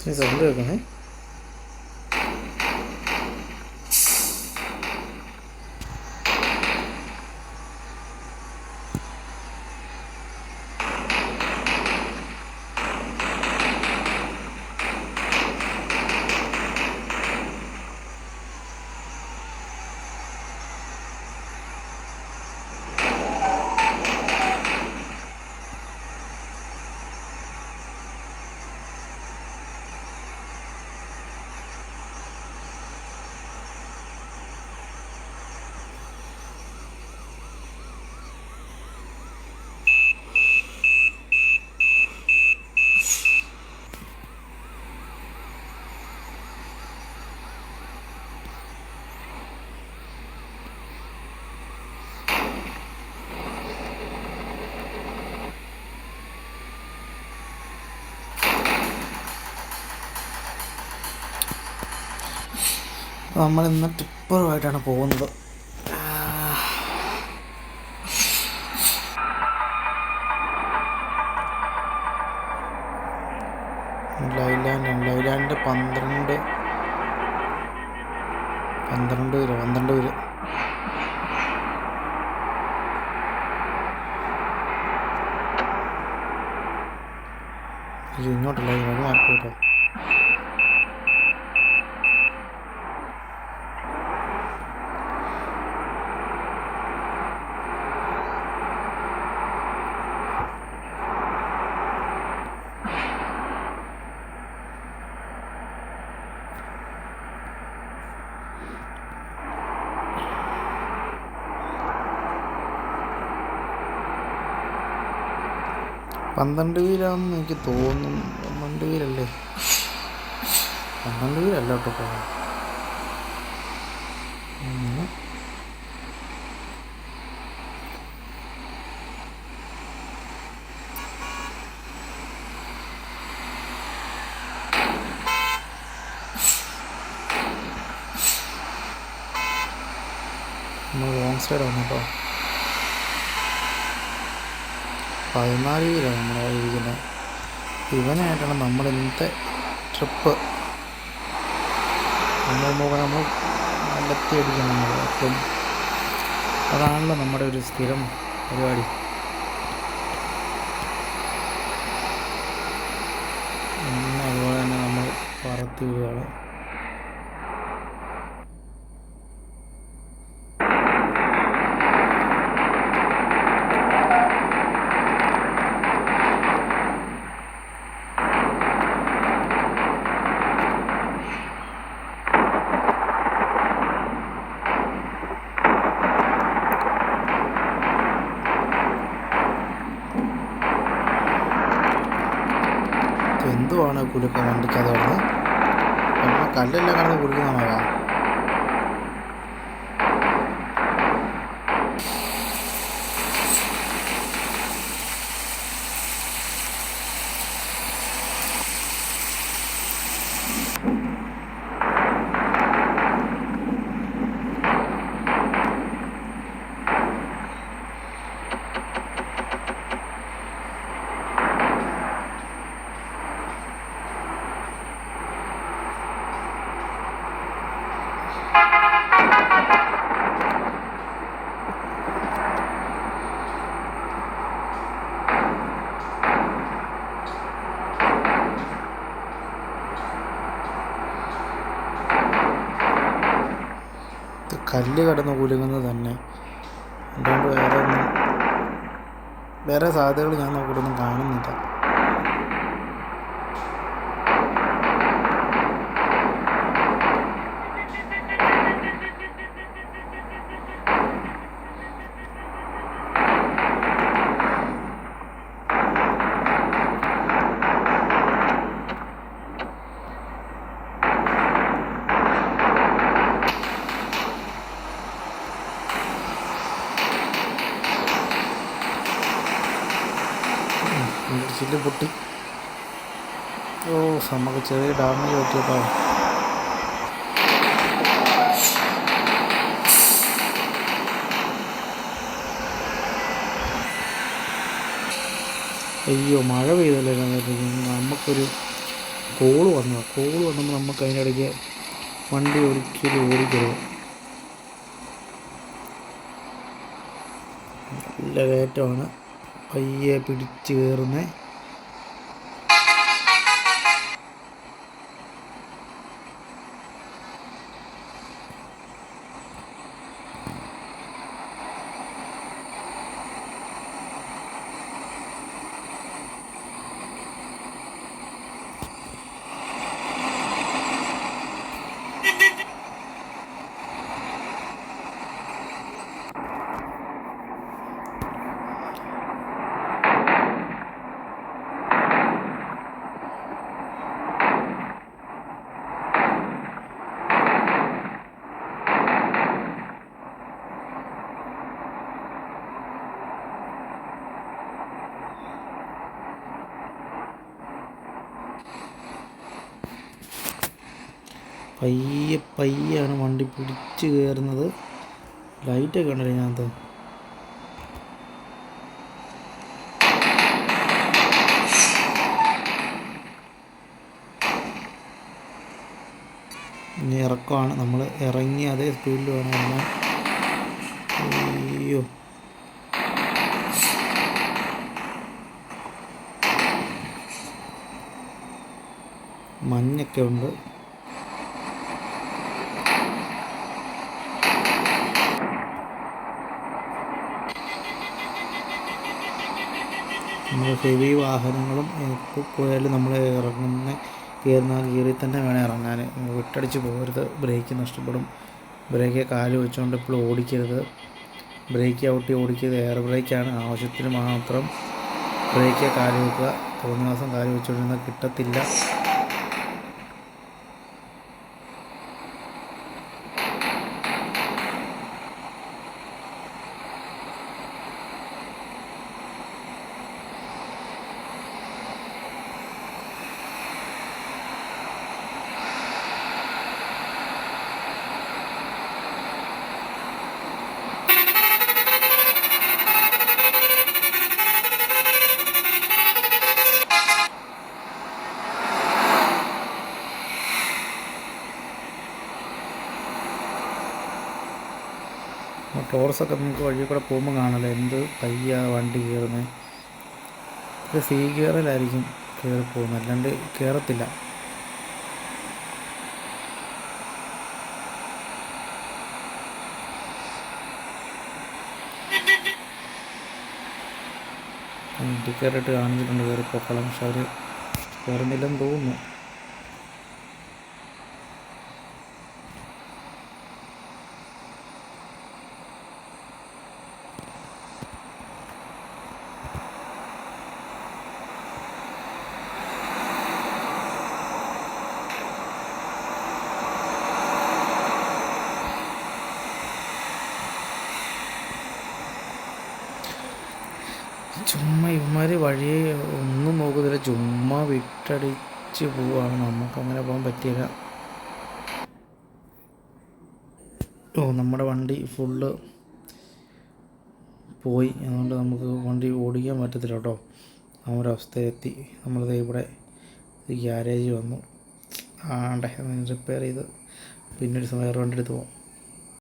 Sound കേൾക്കണേ. നമ്മളിന്ന് ടിപ്പറുമായിട്ടാണ് പോകുന്നത്. ലൈലാൻഡ് 12 പേര്. ഇങ്ങോട്ടല്ല, ഇങ്ങോട്ട് മാറ്റി കേട്ടോ. പന്ത്രണ്ടുപേരാണെന്ന് എനിക്ക് തോന്നുന്നു. 12 പേരല്ലേ? 12 പേരല്ല കേട്ടോ പോകാൻ. നമ്മൾ റോങ് സൈഡാണ് കേട്ടോ. 14 പേരാണ് നമ്മളെ ഇരിക്കുന്നത്. ഇവനായിട്ടാണ് നമ്മൾ ഇന്നത്തെ ട്രിപ്പ്. നമ്മൾ കണ്ടെത്തി അടിക്കണം നമ്മൾ. അപ്പം അതാണല്ലോ നമ്മുടെ ഒരു സ്ഥിരം പരിപാടി. അതുപോലെ തന്നെ നമ്മൾ പറത്തി വിടുകയാണ്. എന്തുവാണ് കുലുക്കം വണ്ടിക്കത് കിടന്ന്? കല്ലെല്ലാം കിടന്ന് കുലുക്കുന്നതാണോ? കല്ല് കടന്ന് കുലുങ്ങുന്നത് തന്നെ. അതുകൊണ്ട് വേറെ സാധ്യതകൾ ഞാൻ നോക്കിയിട്ടൊന്നും കാണുന്നില്ല. ചില്ല് പൊട്ടി. നമുക്ക് ചെറിയ ഡാമേജ് പറ്റിയട്ടോ. അയ്യോ, മഴ പെയ്തല്ലേ. നമുക്കൊരു കോള് വന്നപ്പോൾ നമുക്ക് അതിനിടയ്ക്ക് വണ്ടി ഒരിക്കലും ഓടിക്കരുത്. നല്ല കയറ്റമാണ്, പയ്യെ പിടിച്ച് കയറുന്നത്. പയ്യാണ് വണ്ടി പിടിച്ച് കയറുന്നത്. ലൈറ്റൊക്കെ ഉണ്ടല്ലോ ഇതിനകത്ത്. ഇനി ഇറക്കമാണ്, നമ്മൾ ഇറങ്ങി അതേ സ്പീഡിൽ വേണം ഇറങ്ങാൻ. അയ്യോ, മഞ്ഞൊക്കെ ഉണ്ട്. നമ്മൾ ഹെവി വാഹനങ്ങളും എപ്പോൾ പോയാലും നമ്മൾ കയറി തന്നെ വേണം ഇറങ്ങാൻ. വിട്ടടിച്ച് പോകരുത്, ബ്രേക്ക് നഷ്ടപ്പെടും. ബ്രേക്ക് കാല് വെച്ചുകൊണ്ട് എപ്പോഴും ഓടിക്കരുത്. ബ്രേക്ക് ഔട്ടി ഓടിക്കരുത്. എയർ ബ്രേക്കാണ്, ആവശ്യത്തിന് മാത്രം ബ്രേക്ക് കാല് വെക്കുക. തോന്നിയ ദിവസം കാല് വെച്ചുകൊണ്ടിരുന്നാൽ കിട്ടത്തില്ല. ടോർസൊക്കെ നമുക്ക് വഴി കൂടെ പോകുമ്പോൾ കാണല്ലോ എന്ത് പയ്യ വണ്ടി കയറുന്നത്. ഇത് സീ ഗിയറിലായിരിക്കും കയറി പോകുന്നത്, അല്ലാണ്ട് കയറത്തില്ല. ടിക്കറ്റ് കാണിച്ചിട്ടുണ്ട് കയറി പൊക്കളം, പക്ഷെ അവർ കയറുന്നില്ലെന്ന് തോന്നുന്നു. ചുമ്മാ ഇവന്മാർ വഴിയെ ഒന്നും നോക്കുന്നില്ല, ചുമ്മാ വിട്ടടിച്ച് പോവുകയാണ്. നമുക്കങ്ങനെ പോകാൻ പറ്റിയില്ല. നമ്മുടെ വണ്ടി ഫുള്ള് പോയി, അതുകൊണ്ട് നമുക്ക് വണ്ടി ഓടിക്കാൻ പറ്റത്തില്ല കേട്ടോ. ആ ഒരവസ്ഥയെത്തി. നമ്മളിത് ഇവിടെ ഗ്യാരേജ് വന്നു, റിപ്പയർ ചെയ്ത് പിന്നൊരു സമയം വേറെ വണ്ടി എടുത്ത് പോകാം.